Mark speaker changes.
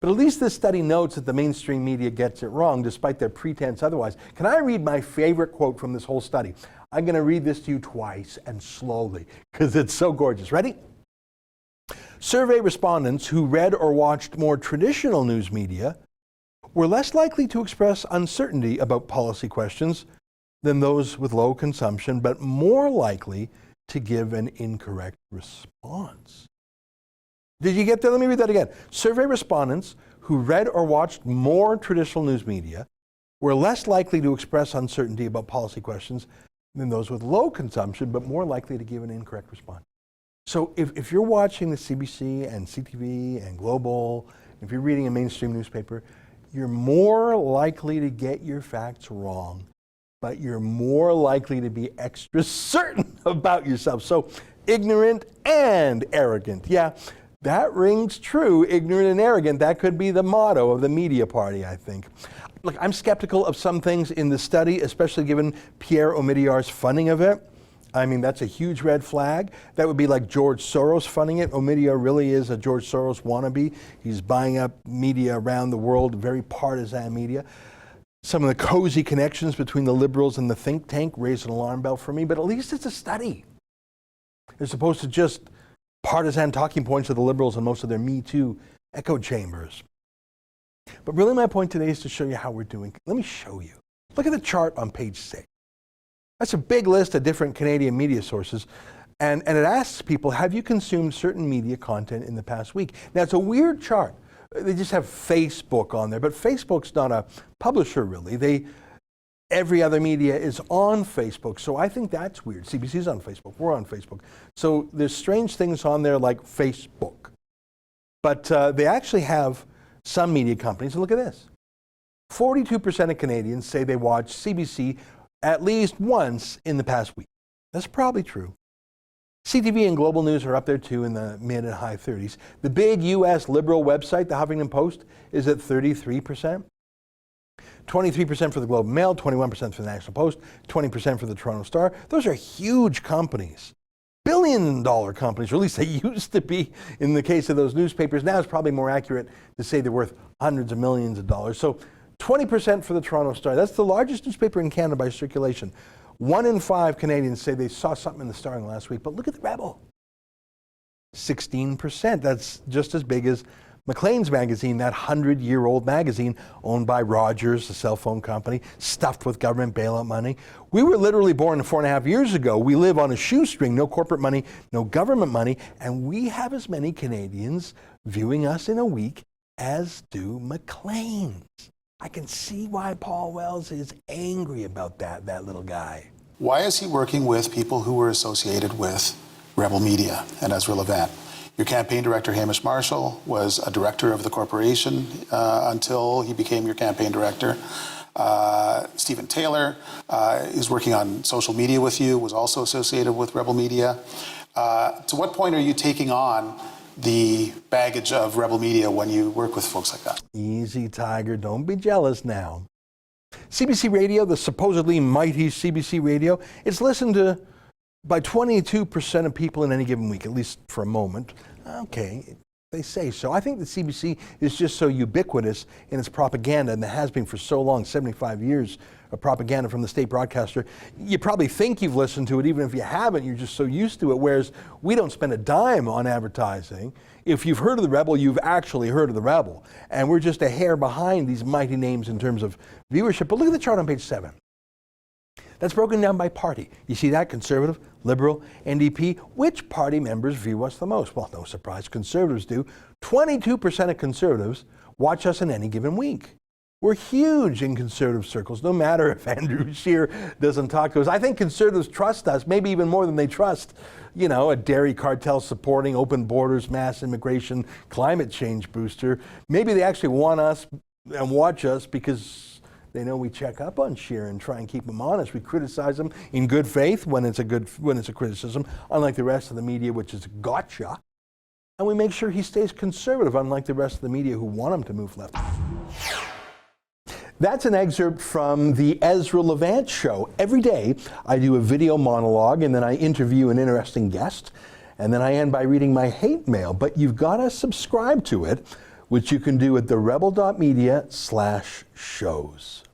Speaker 1: But at least this study notes that the mainstream media gets it wrong, despite their pretense otherwise. Can I read my favorite quote from this whole study? I'm going to read this to you twice and slowly, because it's so gorgeous. Ready? Survey respondents who read or watched more traditional news media were less likely to express uncertainty about policy questions than those with low consumption, but more likely to give an incorrect response. Did you get that? Let me read that again. Survey respondents who read or watched more traditional news media were less likely to express uncertainty about policy questions than those with low consumption, but more likely to give an incorrect response. So if you're watching the CBC and CTV and Global, if you're reading a mainstream newspaper, you're more likely to get your facts wrong, but you're more likely to be extra certain about yourself. So ignorant and arrogant. Yeah, that rings true, ignorant and arrogant. That could be the motto of the media party, I think. Look, I'm skeptical of some things in the study, especially given Pierre Omidyar's funding of it. I mean, that's a huge red flag. That would be like George Soros funding it. Omidyar really is a George Soros wannabe. He's buying up media around the world, very partisan media. Some of the cozy connections between the liberals and the think tank raise an alarm bell for me, but at least it's a study. As opposed to just partisan talking points of the liberals and most of their Me Too echo chambers. But really my point today is to show you how we're doing. Let me show you. Look at the chart on page 6. That's a big list of different Canadian media sources, and it asks people, have you consumed certain media content in the past week? Now it's a weird chart. They just have Facebook on there, but Facebook's not a publisher really. Every other media is on Facebook, so I think that's weird. CBC's on Facebook, we're on Facebook. So there's strange things on there like Facebook. But they actually have some media companies, and look at this. 42% of Canadians say they watch CBC at least once in the past week. That's probably true. CTV and Global News are up there too in the mid and high 30s. The big US liberal website, the Huffington Post, is at 33%. 23% for the Globe and Mail, 21% for the National Post, 20% for the Toronto Star. Those are huge companies. Billion-dollar companies, or at least they used to be in the case of those newspapers. Now it's probably more accurate to say they're worth hundreds of millions of dollars. So 20% for the Toronto Star. That's the largest newspaper in Canada by circulation. 1 in 5 Canadians say they saw something in the Star in the last week. But look at the Rebel. 16%. That's just as big as Maclean's magazine, that 100-year-old magazine owned by Rogers, the cell phone company, stuffed with government bailout money. We were literally born 4.5 years ago. We live on a shoestring, no corporate money, no government money, and we have as many Canadians viewing us in a week as do Maclean's. I can see why Paul Wells is angry about that little guy.
Speaker 2: Why is he working with people who were associated with Rebel Media and Ezra Levant? Your campaign director, Hamish Marshall, was a director of the corporation until he became your campaign director. Stephen Taylor is working on social media with you, was also associated with Rebel Media. To what point are you taking on the baggage of Rebel Media when you work with folks like that?
Speaker 1: Easy, Tiger. Don't be jealous now. CBC Radio, the supposedly mighty CBC Radio, it's listened to by 22% of people in any given week, at least for a moment. Okay, they say so. I think the CBC is just so ubiquitous in its propaganda, and it has been for so long, 75 years of propaganda from the state broadcaster. You probably think you've listened to it, even if you haven't, you're just so used to it, whereas we don't spend a dime on advertising. If you've heard of the Rebel, you've actually heard of the Rebel. And we're just a hair behind these mighty names in terms of viewership. But look at the chart on page 7. That's broken down by party. You see that? Conservative, Liberal, NDP. Which party members view us the most? Well, no surprise, Conservatives do. 22% of Conservatives watch us in any given week. We're huge in Conservative circles, no matter if Andrew Scheer doesn't talk to us. I think Conservatives trust us, maybe even more than they trust, a dairy cartel supporting open borders, mass immigration, climate change booster. Maybe they actually want us and watch us because they know we check up on Scheer and try and keep him honest. We criticize him in good faith when it's a criticism, unlike the rest of the media, which is gotcha. And we make sure he stays conservative, unlike the rest of the media who want him to move left. That's an excerpt from the Ezra Levant show. Every day I do a video monologue and then I interview an interesting guest. And then I end by reading my hate mail. But you've got to subscribe to it which you can do at therebel.media/shows.